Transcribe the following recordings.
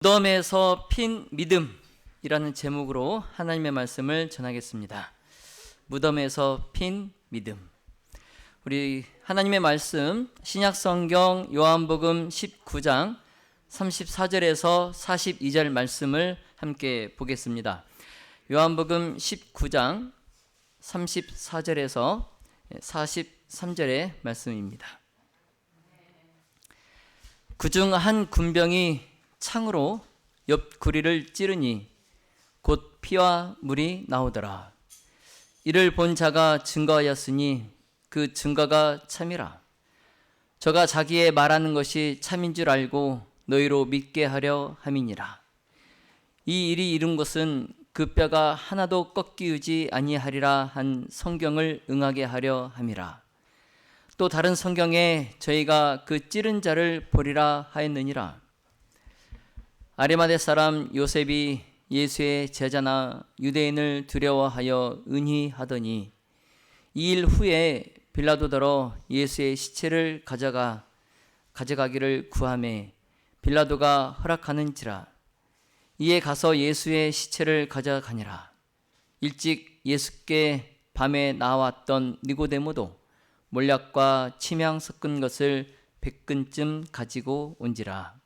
무덤에서 핀 믿음이라는 제목으로 하나님의 말씀을 전하겠습니다. 무덤에서 핀 믿음. 우리 하나님의 말씀 신약성경 요한복음 19장 34절에서 42절 말씀을 함께 보겠습니다. 요한복음 19장 34절에서 43절의 말씀입니다. 그중 한 군병이 창으로 옆 구리를 찌르니 곧 피와 물이 나오더라. 이를 본 자가 증거하였으니 그 증거가 참이라. 저가 자기의 말하는 것이 참인 줄 알고 너희로 믿게 하려 함이니라. 이 일이 이룬 것은 그 뼈가 하나도 꺾이지 아니하리라 한 성경을 응하게 하려 함이라. 또 다른 성경에 저희가 그 찌른 자를 보리라 하였느니라. 아리마대 사람 요셉이 예수의 제자나 유대인을 두려워하여 은희하더니 이 일 후에 빌라도더러 예수의 시체를 가져가기를 구하매 빌라도가 허락하는지라. 이에 가서 예수의 시체를 가져가니라. 일찍 예수께 밤에 나왔던 니고데모도 몰약과 침향 섞은 것을 100근쯤 가지고 온지라.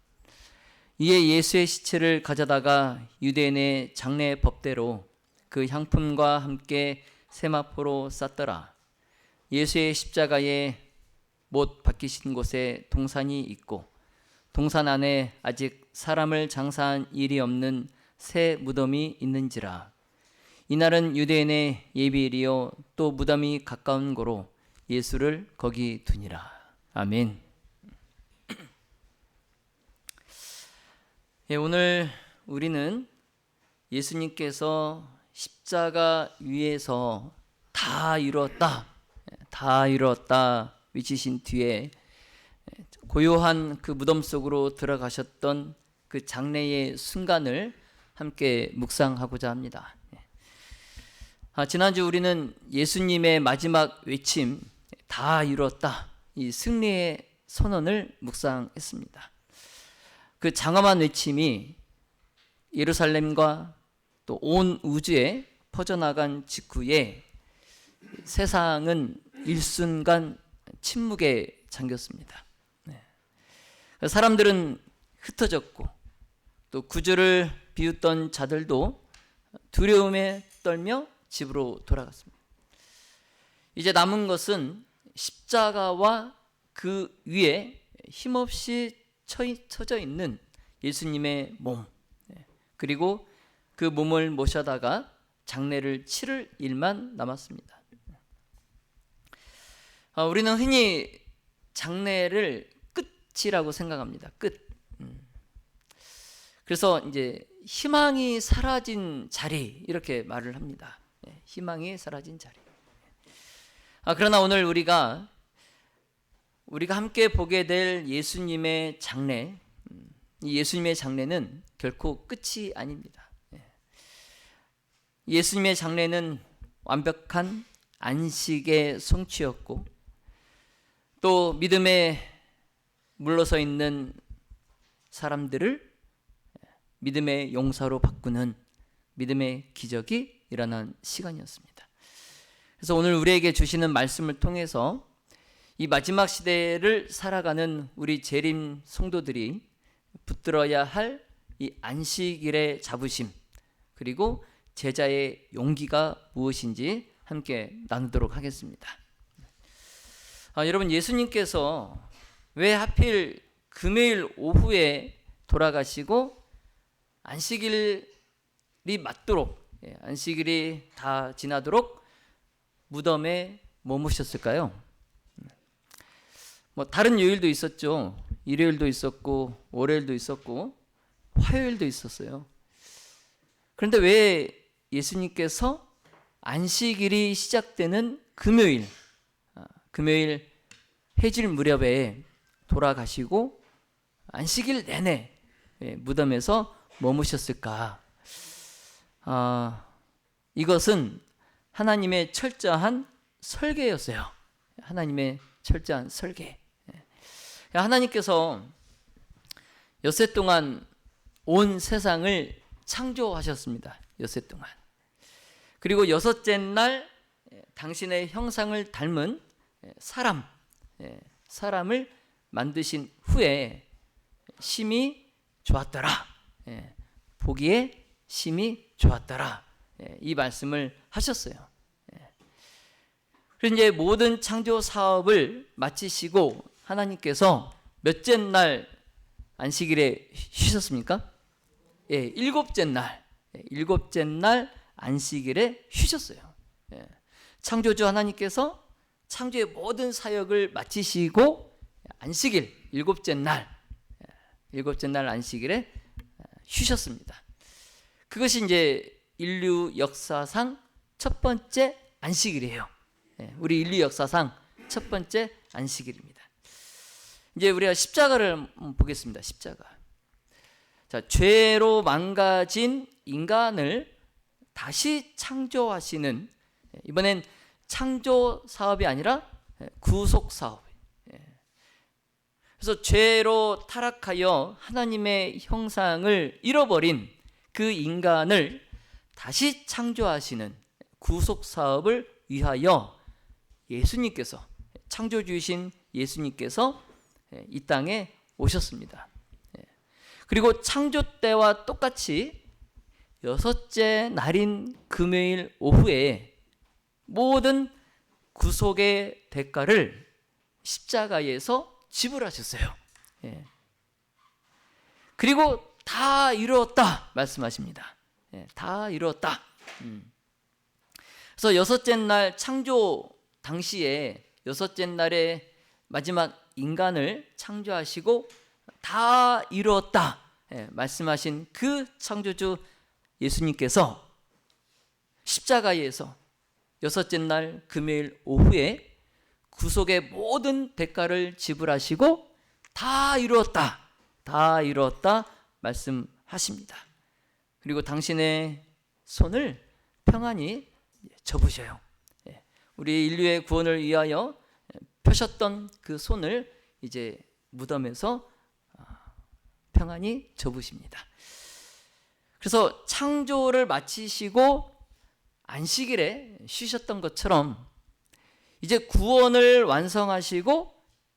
이에 예수의 시체를 가져다가 유대인의 장례 법대로 그 향품과 함께 세마포로 쌌더라. 예수의 십자가에 못 박히신 곳에 동산이 있고 동산 안에 아직 사람을 장사한 일이 없는 새 무덤이 있는지라. 이날은 유대인의 예비일이요 또 무덤이 가까운 고로 예수를 거기 두니라. 아멘. 오늘 우리는 예수님께서 십자가 위에서 다 이루었다 외치신 뒤에 고요한 그 무덤 속으로 들어가셨던 그 장례의 순간을 함께 묵상하고자 합니다. 지난주 우리는 예수님의 마지막 외침 다 이루었다, 이 승리의 선언을 묵상했습니다. 그 장엄한 외침이 예루살렘과 또 온 우주에 퍼져나간 직후에 세상은 일순간 침묵에 잠겼습니다. 사람들은 흩어졌고 또 구주를 비웃던 자들도 두려움에 떨며 집으로 돌아갔습니다. 이제 남은 것은 십자가와 그 위에 힘없이 처져 있는 예수님의 몸, 그리고 그 몸을 모셔다가 장례를 치를 일만 남았습니다. 우리는 흔히 장례를 끝이라고 생각합니다. 끝. 그래서 이제 희망이 사라진 자리, 이렇게 말을 합니다. 희망이 사라진 자리. 그러나 오늘 우리가 함께 보게 될 예수님의 장례, 이 예수님의 장례는 결코 끝이 아닙니다. 예수님의 장례는 완벽한 안식의 성취였고 또 믿음에 물러서 있는 사람들을 믿음의 용사로 바꾸는 믿음의 기적이 일어난 시간이었습니다. 그래서 오늘 우리에게 주시는 말씀을 통해서 이 마지막 시대를 살아가는 우리 재림 성도들이 붙들어야 할 이 안식일의 자부심, 그리고 제자의 용기가 무엇인지 함께 나누도록 하겠습니다. 여러분, 예수님께서 왜 하필 금요일 오후에 돌아가시고 안식일이 맞도록, 안식일이 다 지나도록 무덤에 머무셨을까요? 다른 요일도 있었죠. 일요일도 있었고 월요일도 있었고 화요일도 있었어요. 그런데 왜 예수님께서 안식일이 시작되는 금요일 해질 무렵에 돌아가시고 안식일 내내 무덤에서 머무셨을까? 이것은 하나님의 철저한 설계였어요. 하나님의 철저한 설계. 하나님께서 엿새 동안 온 세상을 창조하셨습니다. 엿새 동안. 그리고 여섯째 날 당신의 형상을 닮은 사람을 만드신 후에 심히 좋았더라. 보기에 심히 좋았더라. 이 말씀을 하셨어요. 그래서 이제 모든 창조 사업을 마치시고 하나님께서 몇째 날 안식일에 쉬셨습니까? 일곱째 날 안식일에 쉬셨어요. 창조주 하나님께서 창조의 모든 사역을 마치시고 안식일 일곱째 날 안식일에 쉬셨습니다. 그것이 이제 인류 역사상 첫 번째 안식일이에요. 우리 인류 역사상 첫 번째 안식일입니다. 이제 우리가 십자가를 보겠습니다. 십자가. 자, 죄로 망가진 인간을 다시 창조하시는, 이번엔 창조 사업이 아니라 구속 사업. 그래서 죄로 타락하여 하나님의 형상을 잃어버린 그 인간을 다시 창조하시는 구속 사업을 위하여 예수님께서, 창조주이신 예수님께서 이 땅에 오셨습니다. 그리고 창조 때와 똑같이 여섯째 날인 금요일 오후에 모든 구속의 대가를 십자가에서 지불하셨어요. 그리고 다 이루었다 말씀하십니다. 다 이루었다. 그래서 여섯째 날 창조 당시에 여섯째 날에 마지막 인간을 창조하시고 다 이루었다 말씀하신 그 창조주 예수님께서 십자가에서 여섯째 날 금요일 오후에 구속의 모든 대가를 지불하시고 다 이루었다 말씀하십니다. 그리고 당신의 손을 평안히 접으셔요. 우리 인류의 구원을 위하여 펴셨던 그 손을 이제 무덤에서 평안히 접으십니다. 그래서 창조를 마치시고 안식일에 쉬셨던 것처럼 이제 구원을 완성하시고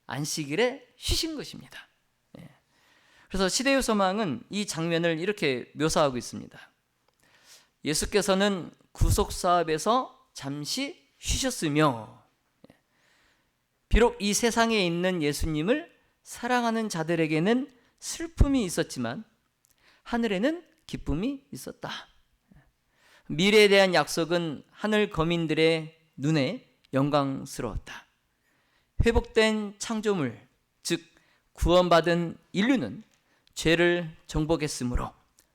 안식일에 쉬신 것입니다. 그래서 시대의 소망은 이 장면을 이렇게 묘사하고 있습니다. 예수께서는 구속 사업에서 잠시 쉬셨으며, 비록 이 세상에 있는 예수님을 사랑하는 자들에게는 슬픔이 있었지만 하늘에는 기쁨이 있었다. 미래에 대한 약속은 하늘 거민들의 눈에 영광스러웠다. 회복된 창조물, 즉 구원받은 인류는 죄를 정복했으므로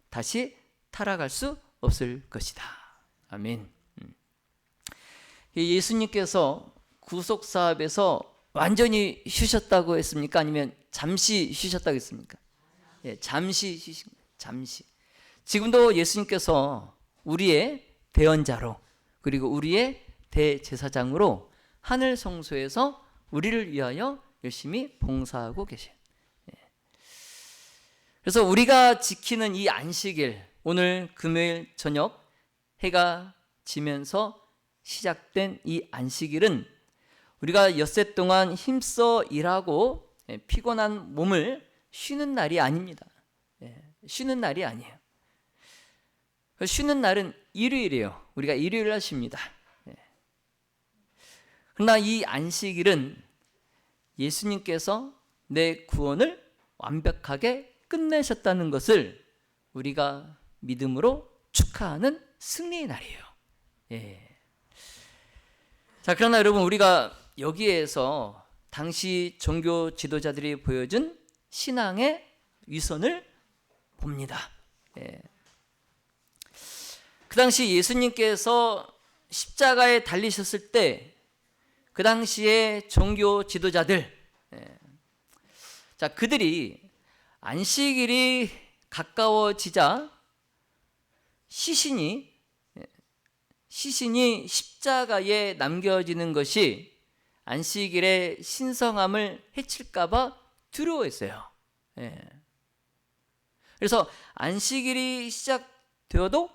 다시 타락할 수 없을 것이다. 아멘. 예수님께서 구속 사업에서 완전히 쉬셨다고 했습니까? 아니면 잠시 쉬셨다고 했습니까? 잠시 쉬신 거예요. 잠시. 지금도 예수님께서 우리의 대언자로, 그리고 우리의 대제사장으로 하늘 성소에서 우리를 위하여 열심히 봉사하고 계세요. 그래서 우리가 지키는 이 안식일, 오늘 금요일 저녁 해가 지면서 시작된 이 안식일은 우리가 엿새 동안 힘써 일하고 피곤한 몸을 쉬는 날이 아닙니다. 쉬는 날이 아니에요. 쉬는 날은 일요일이에요. 우리가 일요일 날 쉽니다. 그러나 이 안식일은 예수님께서 내 구원을 완벽하게 끝내셨다는 것을 우리가 믿음으로 축하하는 승리의 날이에요. 자, 그러나 여러분, 우리가 여기에서 당시 종교 지도자들이 보여준 신앙의 위선을 봅니다. 그 당시 예수님께서 십자가에 달리셨을 때 그 당시의 종교 지도자들, 자, 그들이 안식일이 가까워지자 시신이 십자가에 남겨지는 것이 안식일의 신성함을 해칠까 봐 두려워했어요. 그래서 안식일이 시작되어도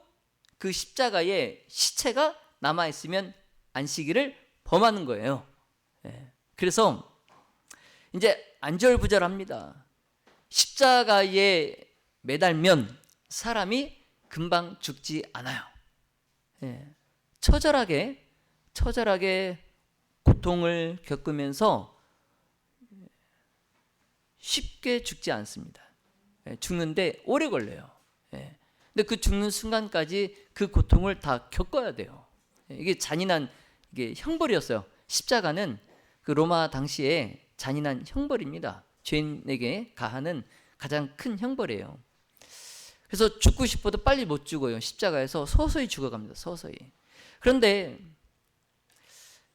그 십자가에 시체가 남아있으면 안식일을 범하는 거예요. 그래서 이제 안절부절합니다. 십자가에 매달면 사람이 금방 죽지 않아요. 처절하게 고통을 겪으면서 쉽게 죽지 않습니다. 죽는데 오래 걸려요. 근데 그 죽는 순간까지 그 고통을 다 겪어야 돼요. 이게 잔인한 이게 형벌이었어요. 십자가는 그 로마 당시에 잔인한 형벌입니다. 죄인에게 가하는 가장 큰 형벌이에요. 그래서 죽고 싶어도 빨리 못 죽어요. 십자가에서 서서히 죽어갑니다. 서서히. 그런데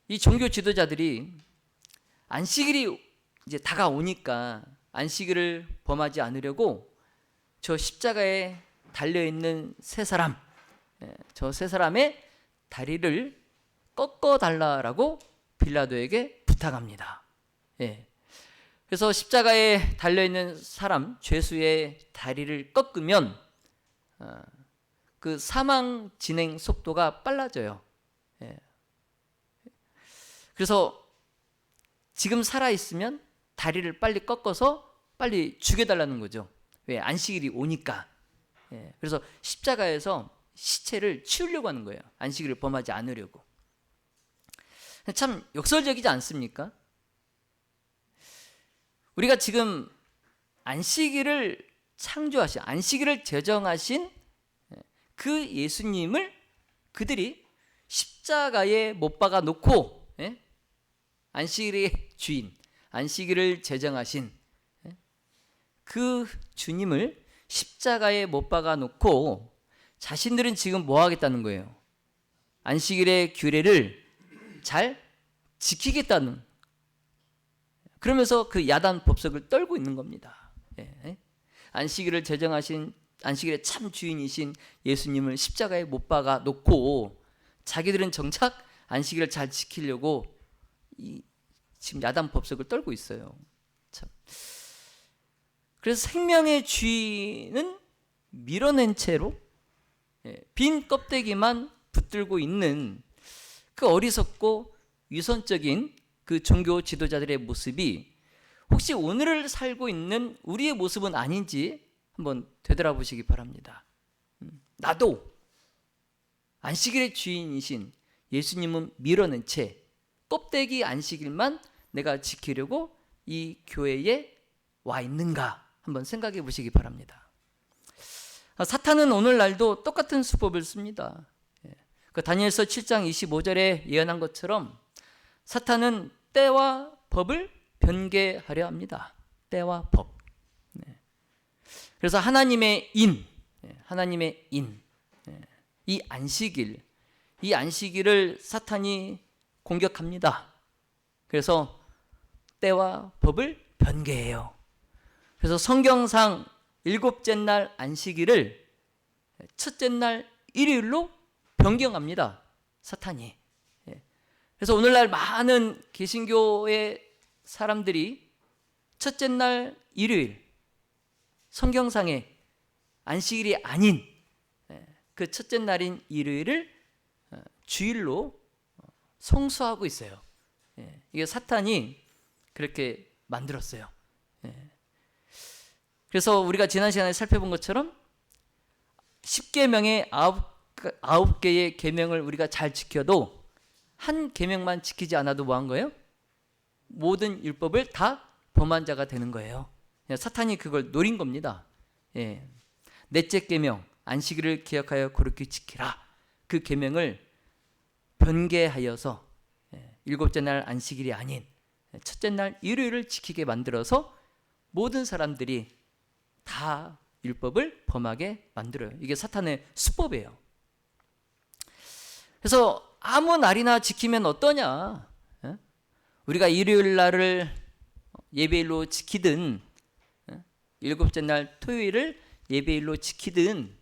이 종교 지도자들이 안식일이 이제 다가오니까 안식일을 범하지 않으려고 저 십자가에 달려있는 세 사람, 저 세 사람의 다리를 꺾어달라고 빌라도에게 부탁합니다. 그래서 십자가에 달려있는 사람, 죄수의 다리를 꺾으면 그 사망 진행 속도가 빨라져요. 그래서 지금 살아있으면 다리를 빨리 꺾어서 빨리 죽여달라는 거죠. 왜? 안식일이 오니까. 그래서 십자가에서 시체를 치우려고 하는 거예요. 안식일을 범하지 않으려고. 참 역설적이지 않습니까? 우리가 지금 안식일을 창조하신, 안식일을 제정하신 그 예수님을 그들이 십자가에 못 박아 놓고, 안식일의 주인, 안식일을 제정하신 그 주님을 십자가에 못 박아 놓고 자신들은 지금 뭐 하겠다는 거예요? 안식일의 규례를 잘 지키겠다는, 그러면서 그 야단 법석을 떨고 있는 겁니다. 안식일을 제정하신, 안식일의 참 주인이신 예수님을 십자가에 못 박아 놓고 자기들은 정작 안식일을 잘 지키려고 지금 야단 법석을 떨고 있어요. 참. 그래서 생명의 주인은 밀어낸 채로 빈 껍데기만 붙들고 있는 그 어리석고 위선적인 그 종교 지도자들의 모습이 혹시 오늘을 살고 있는 우리의 모습은 아닌지 한번 되돌아보시기 바랍니다. 나도 안식일의 주인이신 예수님은 밀어낸 채 껍데기 안식일만 내가 지키려고 이 교회에 와 있는가 한번 생각해 보시기 바랍니다. 사탄은 오늘날도 똑같은 수법을 씁니다. 그 다니엘서 7장 25절에 예언한 것처럼 사탄은 때와 법을 변개하려 합니다. 때와 법. 그래서 하나님의 인, 이 안식일을 사탄이 공격합니다. 그래서 때와 법을 변개해요. 그래서 성경상 일곱째 날 안식일을 첫째 날 일요일로 변경합니다. 사탄이. 그래서 오늘날 많은 개신교의 사람들이 첫째 날 일요일, 성경상의 안식일이 아닌 그 첫째 날인 일요일을 주일로 성수하고 있어요. 이게 사탄이 그렇게 만들었어요. 그래서 우리가 지난 시간에 살펴본 것처럼 10계명의 9개의 계명을 우리가 잘 지켜도 한 계명만 지키지 않아도 뭐 한 거예요? 모든 율법을 다 범한 자가 되는 거예요. 사탄이 그걸 노린 겁니다. 넷째 계명, 안식일을 기억하여 거룩히 지키라. 그 계명을 변개하여서 일곱째 날 안식일이 아닌 첫째 날 일요일을 지키게 만들어서 모든 사람들이 다 율법을 범하게 만들어요. 이게 사탄의 수법이에요. 그래서 아무 날이나 지키면 어떠냐? 우리가 일요일 날을 예배일로 지키든 일곱째 날 토요일을 예배일로 지키든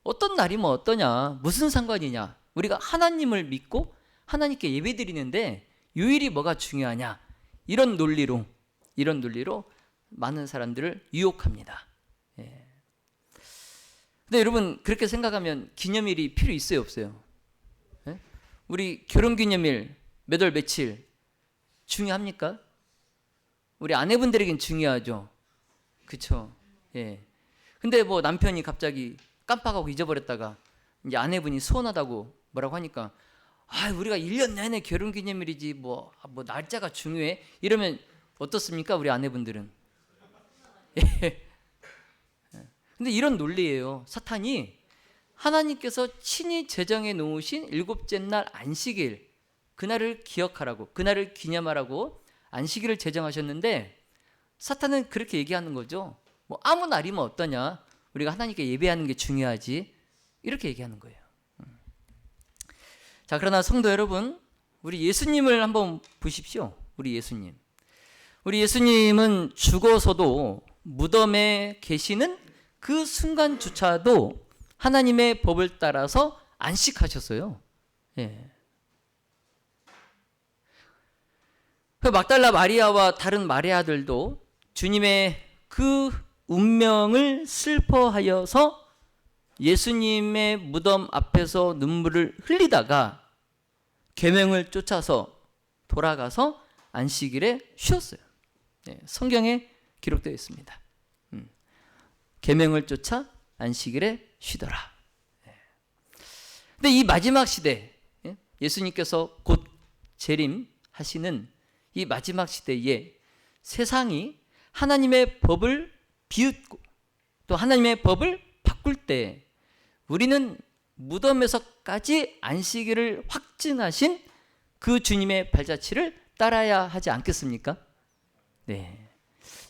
어떤 날이면 어떠냐? 무슨 상관이냐? 우리가 하나님을 믿고 하나님께 예배드리는데 요일이 뭐가 중요하냐? 이런 논리로 많은 사람들을 유혹합니다. 근데 여러분 그렇게 생각하면 기념일이 필요 있어요, 없어요? 예? 우리 결혼기념일 몇 월 며칠 중요합니까? 우리 아내분들에겐 중요하죠. 그쵸? 예. 근데 뭐 남편이 갑자기 깜빡하고 잊어버렸다가 이제 아내분이 서운하다고 뭐라고 하니까 우리가 1년 내내 결혼기념일이지 뭐 날짜가 중요해? 이러면 어떻습니까? 우리 아내분들은. 예. 근데 이런 논리예요. 사탄이 하나님께서 친히 제정해 놓으신 일곱째 날 안식일, 그날을 기억하라고, 그날을 기념하라고 안식일을 제정하셨는데 사탄은 그렇게 얘기하는 거죠. 뭐 아무 날이면 어떠냐? 우리가 하나님께 예배하는 게 중요하지. 이렇게 얘기하는 거예요. 자, 그러나 성도 여러분, 우리 예수님을 한번 보십시오. 우리 예수님. 우리 예수님은 죽어서도 무덤에 계시는 그 순간조차도 하나님의 법을 따라서 안식하셨어요. 예. 그 막달라 마리아와 다른 마리아들도 주님의 그 운명을 슬퍼하여서 예수님의 무덤 앞에서 눈물을 흘리다가 계명을 쫓아서 돌아가서 안식일에 쉬었어요. 예, 성경에 기록되어 있습니다. 계명을 쫓아 안식일에 쉬더라. 근데 이 마지막 시대, 예수님께서 곧 재림하시는 이 마지막 시대에 세상이 하나님의 법을 비웃고 또 하나님의 법을 바꿀 때 우리는 무덤에서까지 안식일을 확증하신 그 주님의 발자취를 따라야 하지 않겠습니까? 네.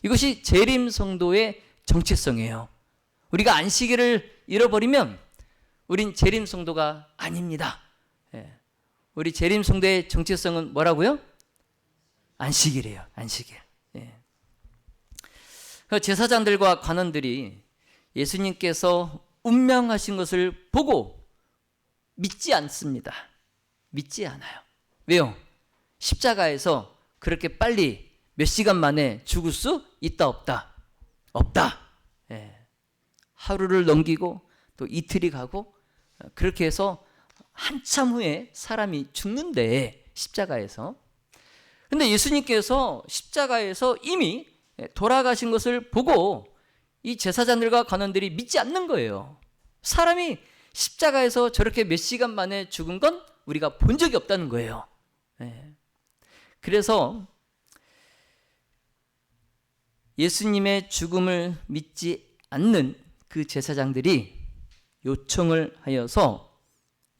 이것이 재림 성도의 정체성이에요. 우리가 안식일을 잃어버리면 우린 재림 성도가 아닙니다. 예. 우리 재림 성도의 정체성은 뭐라고요? 안식일이에요. 안식일. 예. 제사장들과 관원들이 예수님께서 운명하신 것을 보고 믿지 않습니다. 믿지 않아요. 왜요? 십자가에서 그렇게 빨리 몇 시간 만에 죽을 수 있다 없다? 없다. 예. 하루를 넘기고 또 이틀이 가고 그렇게 해서 한참 후에 사람이 죽는데 십자가에서. 근데 예수님께서 십자가에서 이미 돌아가신 것을 보고 이 제사장들과 관원들이 믿지 않는 거예요. 사람이 십자가에서 저렇게 몇 시간 만에 죽은 건 우리가 본 적이 없다는 거예요. 예. 그래서 예수님의 죽음을 믿지 않는 그 제사장들이 요청을 하여서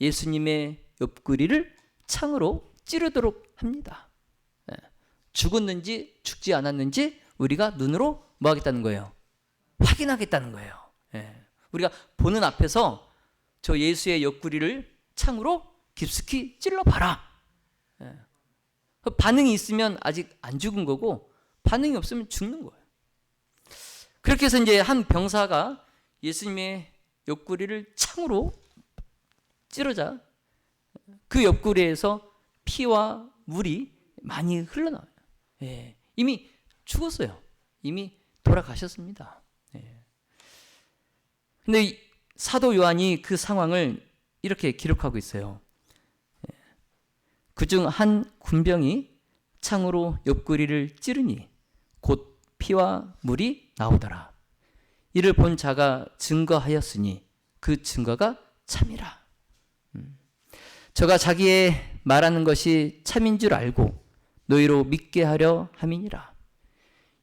예수님의 옆구리를 창으로 찌르도록 합니다. 예. 죽었는지 죽지 않았는지 우리가 눈으로 뭐 하겠다는 거예요? 확인하겠다는 거예요. 예. 우리가 보는 앞에서 저 예수의 옆구리를 창으로 깊숙이 찔러봐라. 예. 반응이 있으면 아직 안 죽은 거고 반응이 없으면 죽는 거예요. 그렇게 해서 이제 한 병사가 예수님의 옆구리를 창으로 찌르자 그 옆구리에서 피와 물이 많이 흘러나와요. 예. 이미 죽었어요. 이미 돌아가셨습니다. 예. 근데 사도 요한이 그 상황을 이렇게 기록하고 있어요. 예. 그중 한 군병이 창으로 옆구리를 찌르니 곧 피와 물이 나오더라. 이를 본 자가 증거하였으니 그 증거가 참이라. 저가 자기의 말하는 것이 참인 줄 알고 너희로 믿게 하려 함이니라.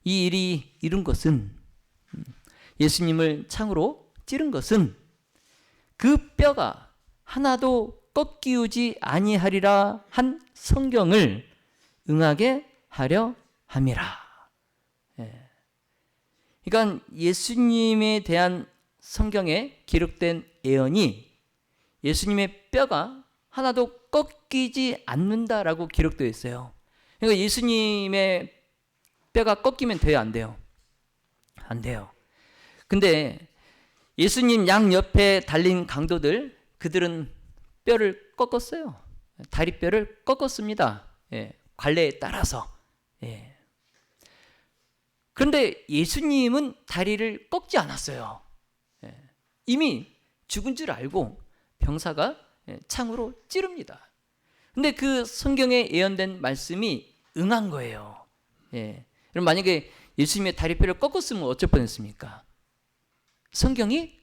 이 일이 이룬 것은 예수님을 창으로 찌른 것은 그 뼈가 하나도 꺾이우지 아니하리라 한 성경을 응하게 하려 함이라. 예. 그러니까 예수님에 대한 성경에 기록된 예언이 예수님의 뼈가 하나도 꺾이지 않는다라고 기록되어 있어요. 그러니까 예수님의 뼈가 꺾이면 돼요, 안 돼요? 안 돼요. 근데 예수님 양 옆에 달린 강도들, 그들은 뼈를 꺾었어요. 다리뼈를 꺾었습니다. 예, 관례에 따라서. 예. 그런데 예수님은 다리를 꺾지 않았어요. 예. 이미 죽은 줄 알고 병사가 창으로 찌릅니다. 근데 그 성경에 예언된 말씀이 응한 거예요. 그럼 만약에 예수님의 다리뼈를 꺾었으면 어쩔 뻔했습니까? 성경이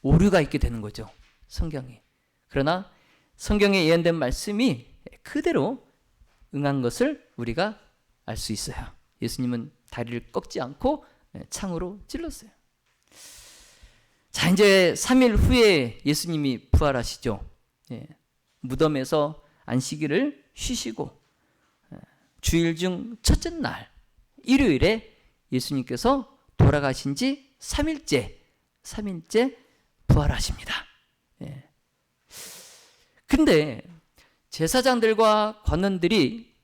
오류가 있게 되는 거죠. 성경이. 그러나 성경에 예언된 말씀이 그대로 응한 것을 우리가 알 수 있어요. 예수님은 다리를 꺾지 않고 창으로 찔렀어요. 자, 이제 3일 후에 예수님이 부활하시죠. 무덤에서 안식일을 쉬시고 주일 중 첫째 날 일요일에 예수님께서 돌아가신 지 3일째 부활하십니다. 근데 제사장들과 관원들이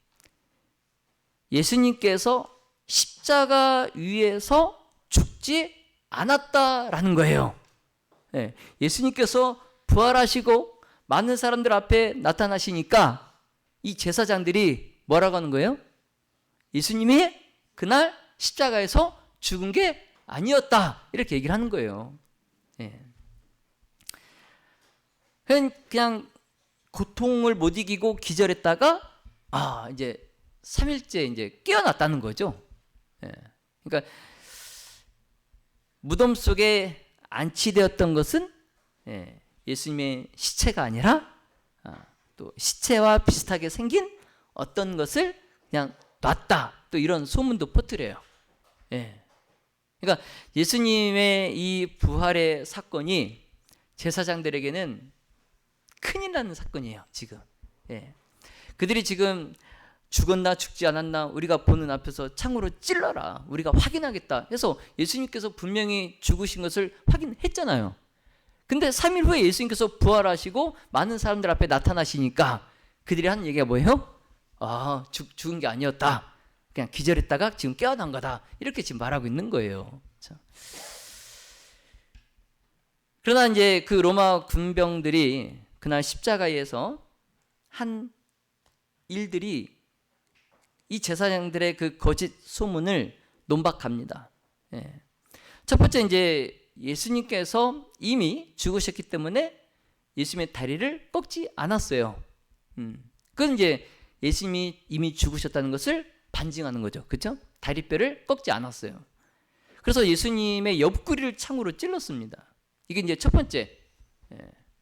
예수님께서 십자가 위에서 죽지 않았다라는 거예요. 예수님께서 부활하시고 많은 사람들 앞에 나타나시니까 이 제사장들이 뭐라고 하는 거예요? 예수님이 그날 십자가에서 죽은 게 아니었다, 이렇게 얘기를 하는 거예요. 그냥 고통을 못 이기고 기절했다가 이제 3일째 이제 깨어났다는 거죠. 그러니까 무덤 속에 안치되었던 것은 예수님의 시체가 아니라 또 시체와 비슷하게 생긴 어떤 것을 그냥 놨다, 또 이런 소문도 퍼뜨려요. 그러니까 예수님의 이 부활의 사건이 제사장들에게는 큰일 나는 사건이에요. 지금 그들이 지금 죽었나 죽지 않았나 우리가 보는 앞에서 창으로 찔러라, 우리가 확인하겠다 해서 예수님께서 분명히 죽으신 것을 확인했잖아요. 근데 3일 후에 예수님께서 부활하시고 많은 사람들 앞에 나타나시니까 그들이 하는 얘기가 뭐예요? 죽은 게 아니었다, 그냥 기절했다가 지금 깨어난 거다, 이렇게 지금 말하고 있는 거예요. 그러나 이제 그 로마 군병들이 그날 십자가에서 한 일들이 이 제사장들의 그 거짓 소문을 논박합니다. 첫 번째, 이제 예수님께서 이미 죽으셨기 때문에 예수님의 다리를 꺾지 않았어요. 그건 이제 예수님이 이미 죽으셨다는 것을 반증하는 거죠. 그렇죠? 다리뼈를 꺾지 않았어요. 그래서 예수님의 옆구리를 창으로 찔렀습니다. 이게 이제 첫 번째,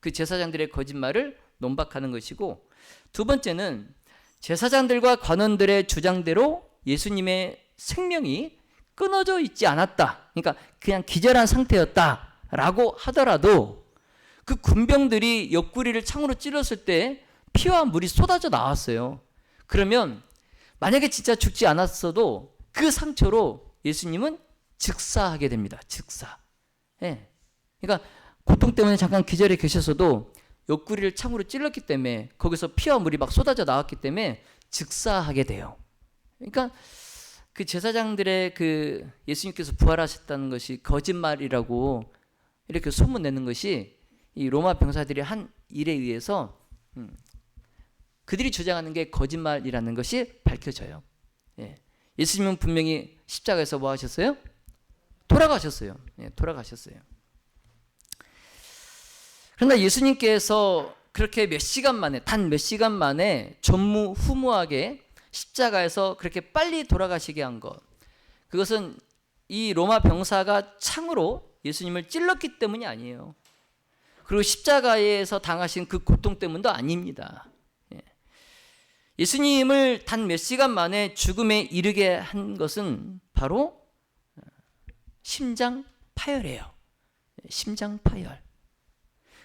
그 제사장들의 거짓말을 논박하는 것이고, 두 번째는 제사장들과 관원들의 주장대로 예수님의 생명이 끊어져 있지 않았다, 그러니까 그냥 기절한 상태였다라고 하더라도 그 군병들이 옆구리를 창으로 찔렀을 때 피와 물이 쏟아져 나왔어요. 그러면 만약에 진짜 죽지 않았어도 그 상처로 예수님은 즉사하게 됩니다. 즉사. 그러니까 고통 때문에 잠깐 기절해 계셨어도 옆구리를 창으로 찔렀기 때문에 거기서 피와 물이 막 쏟아져 나왔기 때문에 즉사하게 돼요. 그러니까 그 제사장들의 그 예수님께서 부활하셨다는 것이 거짓말이라고 이렇게 소문내는 것이 이 로마 병사들이 한 일에 의해서 그들이 주장하는 게 거짓말이라는 것이 밝혀져요. 예수님은 분명히 십자가에서 뭐 하셨어요? 돌아가셨어요. 돌아가셨어요. 그러나 예수님께서 그렇게 몇 시간 만에, 단 몇 시간 만에 전무후무하게 십자가에서 그렇게 빨리 돌아가시게 한 것, 그것은 이 로마 병사가 창으로 예수님을 찔렀기 때문이 아니에요. 그리고 십자가에서 당하신 그 고통 때문도 아닙니다. 예수님을 단 몇 시간 만에 죽음에 이르게 한 것은 바로 심장 파열이에요. 심장 파열.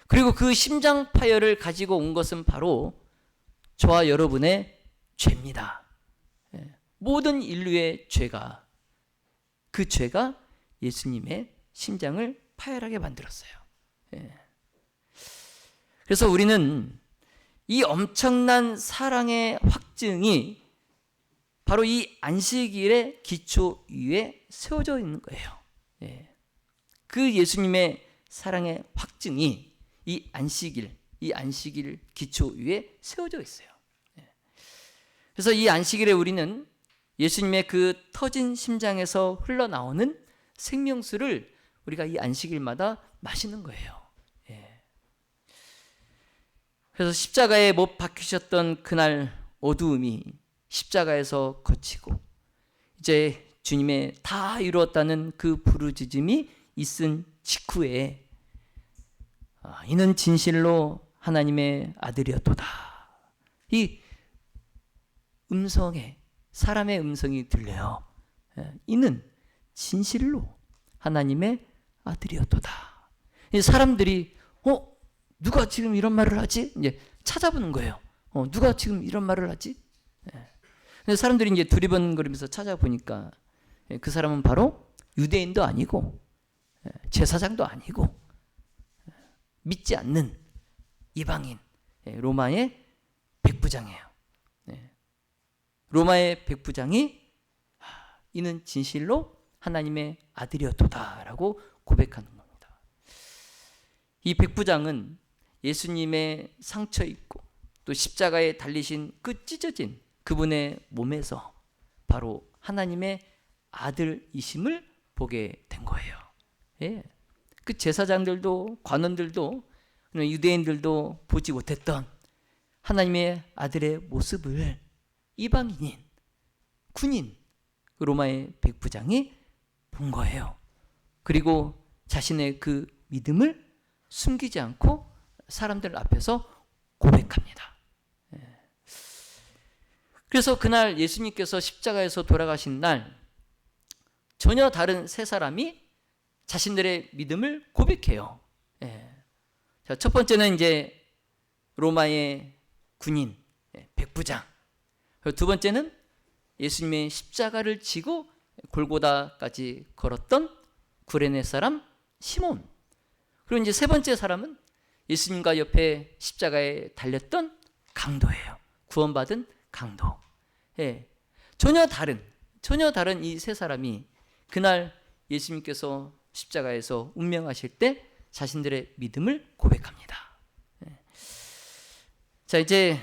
그리고 그 심장 파열을 가지고 온 것은 바로 저와 여러분의 죄입니다. 모든 인류의 죄가, 그 죄가 예수님의 심장을 파열하게 만들었어요. 그래서 우리는 이 엄청난 사랑의 확증이 바로 이 안식일의 기초 위에 세워져 있는 거예요. 그 예수님의 사랑의 확증이 이 안식일 기초 위에 세워져 있어요. 그래서 이 안식일에 우리는 예수님의 그 터진 심장에서 흘러나오는 생명수를 우리가 이 안식일마다 마시는 거예요. 예. 그래서 십자가에 못 박히셨던 그날 어두움이 십자가에서 거치고 이제 주님의 다 이루었다는 그 부르짖음이 있은 직후에 이는 진실로 하나님의 아들이었도다. 이 음성에 사람의 음성이 들려요. 이는 진실로 하나님의 아들이었도다. 사람들이 누가 지금 이런 말을 하지? 이제 찾아보는 거예요. 누가 지금 이런 말을 하지? 근데 사람들이 이제 두리번거리면서 찾아보니까 그 사람은 바로 유대인도 아니고 제사장도 아니고 믿지 않는 이방인 로마의 백부장이에요. 로마의 백부장이 이는 진실로 하나님의 아들이었도다라고 고백하는 겁니다. 이 백부장은 예수님의 상처 입고 또 십자가에 달리신 그 찢어진 그분의 몸에서 바로 하나님의 아들이심을 보게 된 거예요. 예. 그 제사장들도 관원들도 유대인들도 보지 못했던 하나님의 아들의 모습을 이방인인 군인 로마의 백부장이 본 거예요. 그리고 자신의 그 믿음을 숨기지 않고 사람들 앞에서 고백합니다. 그래서 그날 예수님께서 십자가에서 돌아가신 날 전혀 다른 세 사람이 자신들의 믿음을 고백해요. 자, 첫 번째는 이제 로마의 군인 백부장. 두 번째는 예수님의 십자가를 지고 골고다까지 걸었던 구레네 사람 시몬. 그리고 이제 세 번째 사람은 예수님과 옆에 십자가에 달렸던 강도예요. 구원받은 강도. 전혀 다른 이 세 사람이 그날 예수님께서 십자가에서 운명하실 때 자신들의 믿음을 고백합니다. 자, 이제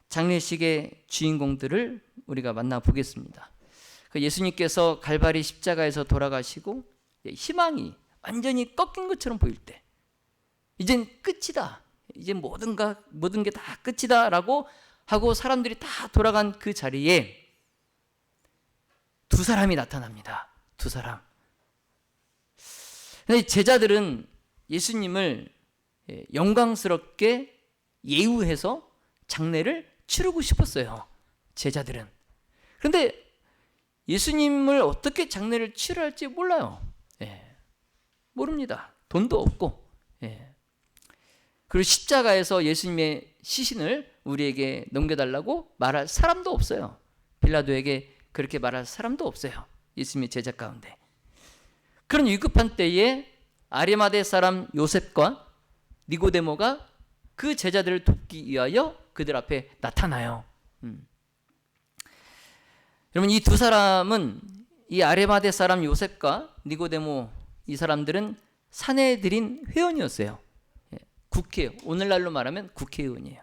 장례식의 주인공들을 우리가 만나보겠습니다. 예수님께서 갈바리 십자가에서 돌아가시고 희망이 완전히 꺾인 것처럼 보일 때 이젠 끝이다. 이제 모든 게 다 끝이다 라고 하고 사람들이 다 돌아간 그 자리에 두 사람이 나타납니다. 두 사람. 제자들은 예수님을 영광스럽게 예우해서 장례를 치르고 싶었어요. 제자들은. 그런데 예수님을 어떻게 장례를 치러할지 몰라요. 모릅니다. 돈도 없고. 그리고 십자가에서 예수님의 시신을 우리에게 넘겨달라고 말할 사람도 없어요. 빌라도에게 그렇게 말할 사람도 없어요. 예수님의 제자 가운데. 그런 위급한 때에 아리마대 사람 요셉과 니고데모가 그 제자들을 돕기 위하여 그들 앞에 나타나요. 여러분, 이 두 사람은 이 아리마대 사람 요셉과 니고데모 이 사람들은 산헤드린 회원이었어요. 국회, 오늘날로 말하면 국회의원이에요.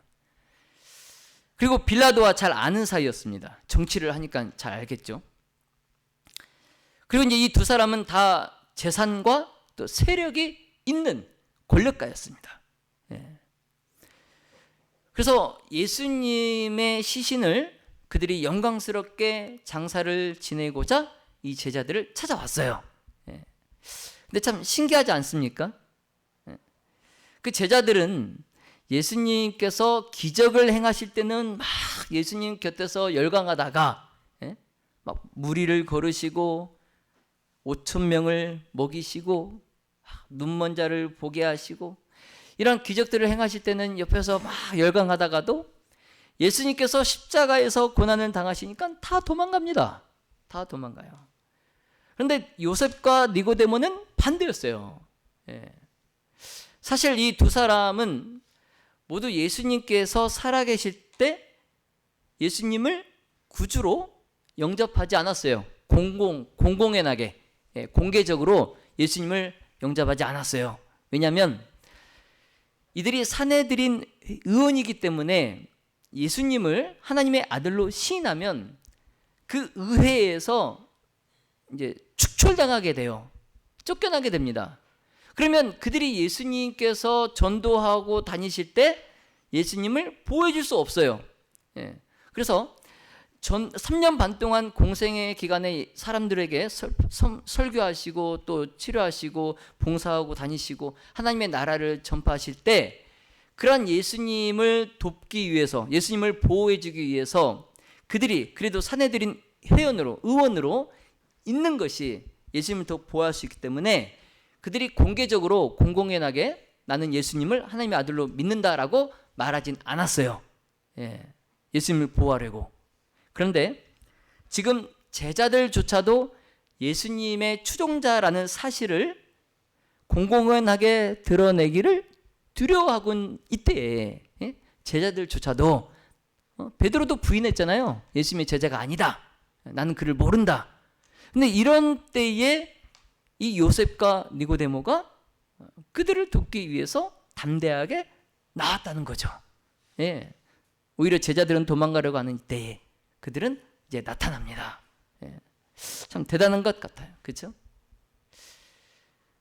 그리고 빌라도와 잘 아는 사이였습니다. 정치를 하니까 잘 알겠죠. 그리고 이제 이 두 사람은 다 재산과 또 세력이 있는 권력가였습니다. 그래서 예수님의 시신을 그들이 영광스럽게 장사를 지내고자 이 제자들을 찾아왔어요. 근데 참 신기하지 않습니까? 그 제자들은 예수님께서 기적을 행하실 때는 막 예수님 곁에서 열광하다가 막 무리를 걸으시고 5,000명을 먹이시고 눈먼 자를 보게 하시고 이런 기적들을 행하실 때는 옆에서 막 열광하다가도 예수님께서 십자가에서 고난을 당하시니까 다 도망갑니다. 다 도망가요. 그런데 요셉과 니고데모는 반대였어요. 사실 이 두 사람은 모두 예수님께서 살아계실 때 예수님을 구주로 영접하지 않았어요. 공공연하게 공개적으로 예수님을 영접하지 않았어요. 왜냐하면 이들이 산헤드린 의원이기 때문에 예수님을 하나님의 아들로 시인하면 그 의회에서 이제 축출당하게 돼요. 쫓겨나게 됩니다. 그러면 그들이 예수님께서 전도하고 다니실 때 예수님을 보호해 줄 수 없어요. 그래서 3년 반 동안 공생의 기간에 사람들에게 설교하시고 또 치료하시고 봉사하고 다니시고 하나님의 나라를 전파하실 때 그러한 예수님을 돕기 위해서, 예수님을 보호해 주기 위해서 그들이 그래도 사내들인 의원으로 있는 것이 예수님을 더 보호할 수 있기 때문에 그들이 공개적으로 공공연하게 나는 예수님을 하나님의 아들로 믿는다라고 말하진 않았어요. 예수님을 보호하려고. 그런데 지금 제자들조차도 예수님의 추종자라는 사실을 공공연하게 드러내기를 두려워하곤 이때에 제자들조차도 베드로도 부인했잖아요. 예수님의 제자가 아니다. 나는 그를 모른다. 근데 이런 때에 이 요셉과 니고데모가 그들을 돕기 위해서 담대하게 나왔다는 거죠. 오히려 제자들은 도망가려고 하는 이때에 그들은 이제 나타납니다. 참 대단한 것 같아요. 그렇죠?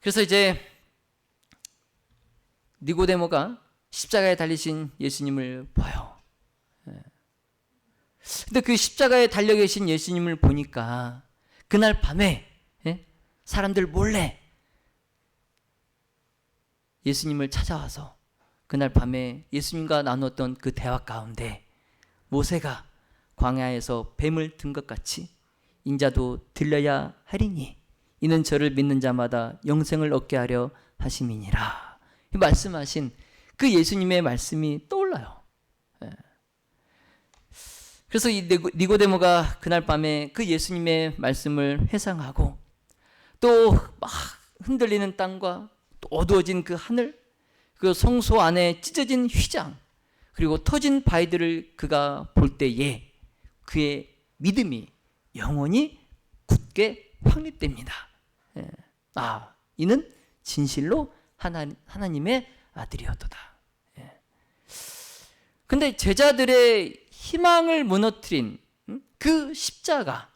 그래서 이제 니고데모가 십자가에 달리신 예수님을 봐요. 근데 그 십자가에 달려 계신 예수님을 보니까 그날 밤에 사람들 몰래 예수님을 찾아와서 그날 밤에 예수님과 나눴던 그 대화 가운데 모세가 광야에서 뱀을 든 것 같이 인자도 들려야 하리니 이는 저를 믿는 자마다 영생을 얻게 하려 하심이니라. 말씀하신 그 예수님의 말씀이 떠올라요. 그래서 이 니고데모가 그날 밤에 그 예수님의 말씀을 회상하고 또 막 흔들리는 땅과 또 어두워진 그 하늘, 그 성소 안에 찢어진 휘장, 그리고 터진 바위들을 그가 볼 때에 그의 믿음이 영원히 굳게 확립됩니다. 이는 진실로 하나님의 아들이었도다. 근데 제자들의 희망을 무너뜨린 그 십자가,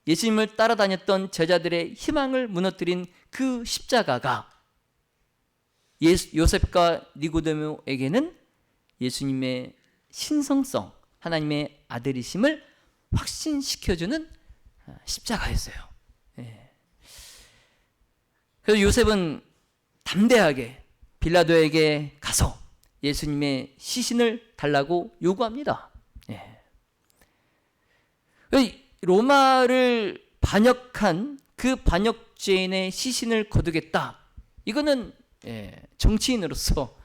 예수님을 따라다녔던 제자들의 희망을 무너뜨린 그 십자가가 요셉과 니고데모에게는 예수님의 신성성, 하나님의 아들이심을 확신시켜주는 십자가였어요. 그래서 요셉은 담대하게 빌라도에게 가서 예수님의 시신을 달라고 요구합니다. 로마를 반역한 그 반역죄인의 시신을 거두겠다. 이거는 정치인으로서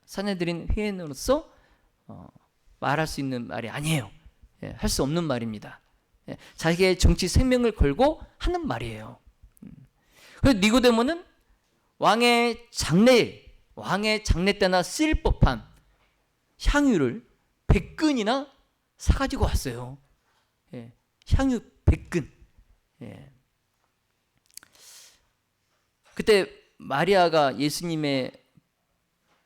사내들인 회인으로서 말할 수 있는 말이 아니에요. 할 수 없는 말입니다. 자기의 정치 생명을 걸고 하는 말이에요. 그래서 니고데모는 왕의 장례 때나 쓰일 법한 향유를 100근이나 사가지고 왔어요. 향유 100근. 그때 마리아가 예수님의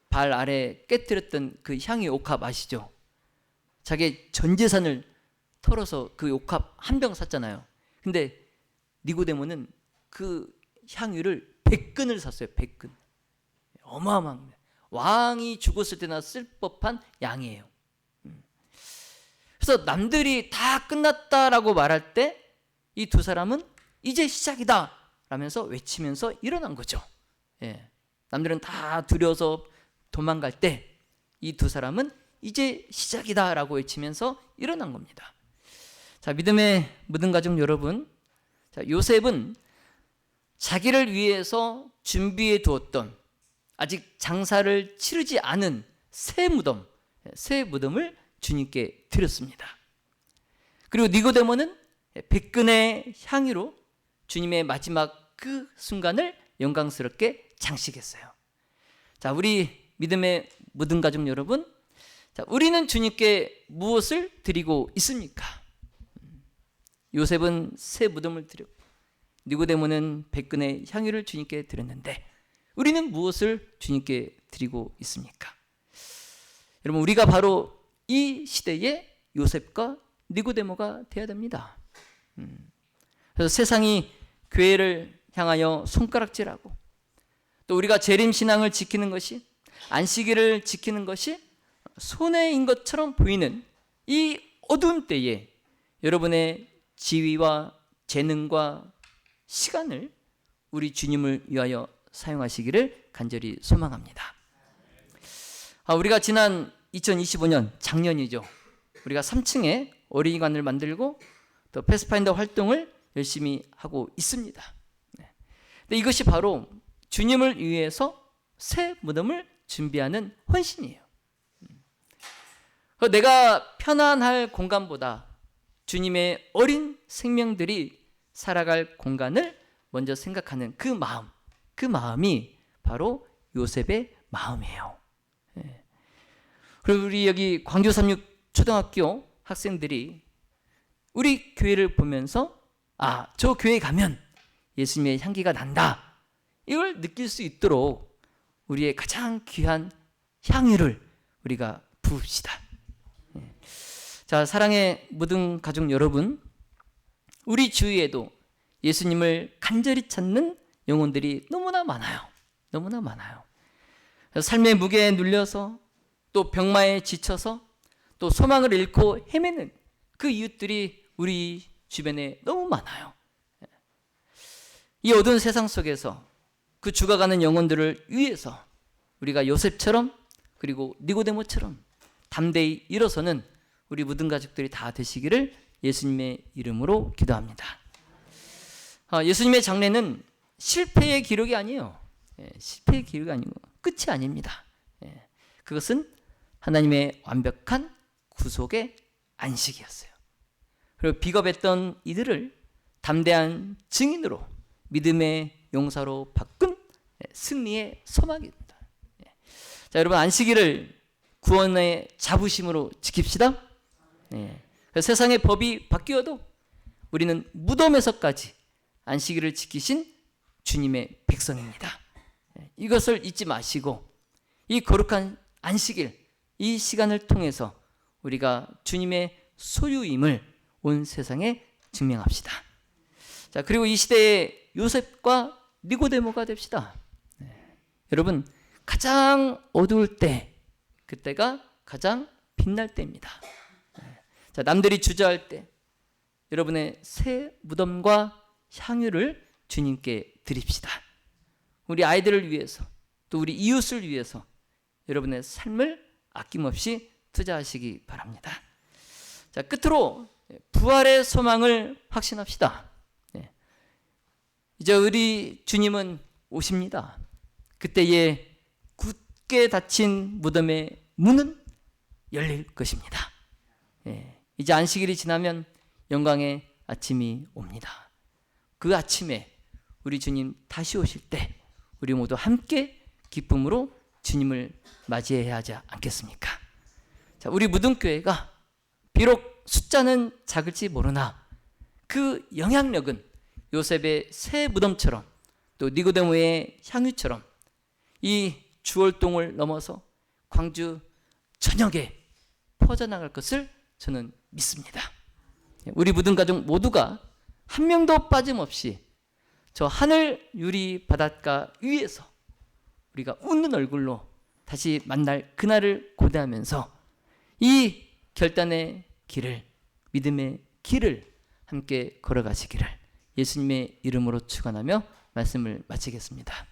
발 아래 깨뜨렸던 그 향유 옥합 아시죠? 자기 전 재산을 털어서 그 옥합 한 병 샀잖아요. 근데 니고데모는 그 향유를 100근을 샀어요. 100근. 어마어마합니다. 왕이 죽었을 때나 쓸 법한 양이에요. 그래서 남들이 다 끝났다라고 말할 때 이 두 사람은 이제 시작이다 라면서 외치면서 일어난 거죠. 남들은 다 두려워서 도망갈 때 이 두 사람은 이제 시작이다 라고 외치면서 일어난 겁니다. 자, 믿음의 묻은 가족 여러분, 자, 요셉은 자기를 위해서 준비해 두었던 아직 장사를 치르지 않은 새 무덤을 주님께 드렸습니다. 그리고 니고데모는 100근의 향유로 주님의 마지막 그 순간을 영광스럽게 장식했어요. 자, 우리 믿음의 묻은 가족 여러분, 자, 우리는 주님께 무엇을 드리고 있습니까? 요셉은 새 무덤을 드렸고 니고데모는 100근의 향유를 주님께 드렸는데 우리는 무엇을 주님께 드리고 있습니까? 여러분, 우리가 바로 이 시대의 요셉과 니고데모가 되어야 됩니다. 그래서 세상이 교회를 향하여 손가락질하고, 또 우리가 재림신앙을 지키는 것이, 안식일을 지키는 것이 손해인 것처럼 보이는 이 어두운 때에 여러분의 지위와 재능과 시간을 우리 주님을 위하여 사용하시기를 간절히 소망합니다. 우리가 지난 2025년 작년이죠. 우리가 3층에 어린이관을 만들고 또 패스파인더 활동을 열심히 하고 있습니다. 근데 이것이 바로 주님을 위해서 새 무덤을 준비하는 헌신이에요. 내가 편안할 공간보다 주님의 어린 생명들이 살아갈 공간을 먼저 생각하는 그 마음이 바로 요셉의 마음이에요. 그리고 우리 여기 광교 삼육 초등학교 학생들이 우리 교회를 보면서 저 교회 가면 예수님의 향기가 난다, 이걸 느낄 수 있도록 우리의 가장 귀한 향유를 우리가 부읍시다. 자, 사랑의 모든 가족 여러분, 우리 주위에도 예수님을 간절히 찾는 영혼들이 너무나 많아요. 너무나 많아요. 삶의 무게에 눌려서, 또 병마에 지쳐서, 또 소망을 잃고 헤매는 그 이웃들이 우리 주변에 너무 많아요. 이 어두운 세상 속에서 그 죽어가는 영혼들을 위해서 우리가 요셉처럼, 그리고 니고데모처럼 담대히 일어서는 우리 모든 가족들이 다 되시기를 예수님의 이름으로 기도합니다. 예수님의 장례는 실패의 기록이 아니에요. 실패의 기록이 아니고 끝이 아닙니다. 그것은 하나님의 완벽한 구속의 안식이었어요. 그리고 비겁했던 이들을 담대한 증인으로, 믿음의 용사로 바꾼 승리의 소망입니다. 자, 여러분, 안식일을 구원의 자부심으로 지킵시다. 세상의 법이 바뀌어도 우리는 무덤에서까지 안식일을 지키신 주님의 백성입니다. 이것을 잊지 마시고 이 거룩한 안식일, 이 시간을 통해서 우리가 주님의 소유임을 온 세상에 증명합시다. 자, 그리고 이 시대의 요셉과 니고데모가 됩시다. 여러분, 가장 어두울 때, 그때가 가장 빛날 때입니다. 자, 남들이 주저할 때 여러분의 새 무덤과 향유를 주님께 드립시다. 우리 아이들을 위해서, 또 우리 이웃을 위해서 여러분의 삶을 아낌없이 투자하시기 바랍니다. 자, 끝으로 부활의 소망을 확신합시다. 이제 우리 주님은 오십니다. 그때에 굳게 닫힌 무덤의 문은 열릴 것입니다. 이제 안식일이 지나면 영광의 아침이 옵니다. 그 아침에 우리 주님 다시 오실 때 우리 모두 함께 기쁨으로 주님을 맞이해야 하지 않겠습니까? 자, 우리 무덤교회가 비록 숫자는 작을지 모르나 그 영향력은 요셉의 새 무덤처럼, 또 니고데모의 향유처럼 이 주월동을 넘어서 광주 전역에 퍼져나갈 것을 저는 믿습니다. 우리 모든 가족 모두가 한 명도 빠짐없이 저 하늘 유리 바닷가 위에서 우리가 웃는 얼굴로 다시 만날 그날을 고대하면서 이 결단의 길을, 믿음의 길을 함께 걸어가시기를 예수님의 이름으로 축원하며 말씀을 마치겠습니다.